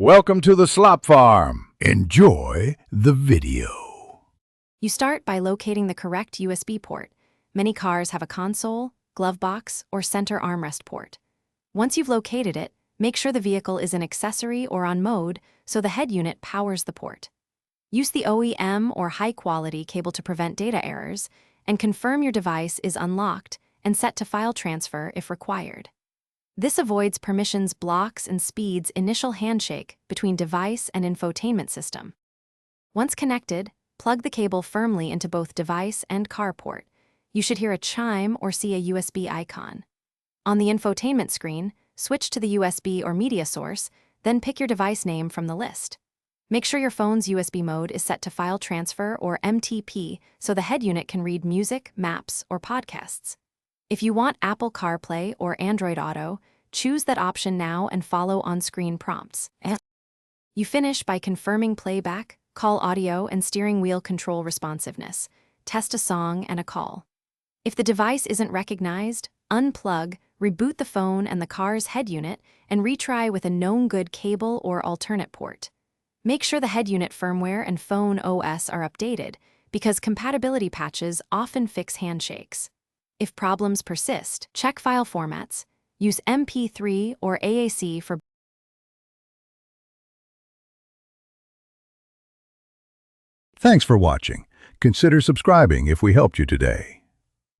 Welcome to the slop farm. Enjoy the video. You start by locating the correct USB port. Many cars have a console, glove box, or center armrest port. Once you've located it, make sure the vehicle is in accessory or on mode so the head unit powers the port. Use the OEM or high-quality cable to prevent data errors, and confirm your device is unlocked and set to file transfer if required. This avoids permissions blocks and speeds initial handshake between device and infotainment system. Once connected, plug the cable firmly into both device and car port. You should hear a chime or see a USB icon. On the infotainment screen, switch to the USB or media source, then pick your device name from the list. Make sure your phone's USB mode is set to file transfer or MTP so the head unit can read music, maps, or podcasts. If you want Apple CarPlay or Android Auto, choose that option now and follow on-screen prompts. You finish by confirming playback, call audio, and steering wheel control responsiveness. Test a song and a call. If the device isn't recognized, unplug, reboot the phone and the car's head unit, and retry with a known good cable or alternate port. Make sure the head unit firmware and phone OS are updated, because compatibility patches often fix handshakes. If problems persist, check file formats. Use MP3 or AAC for. Thanks for watching. Consider subscribing if we helped you today.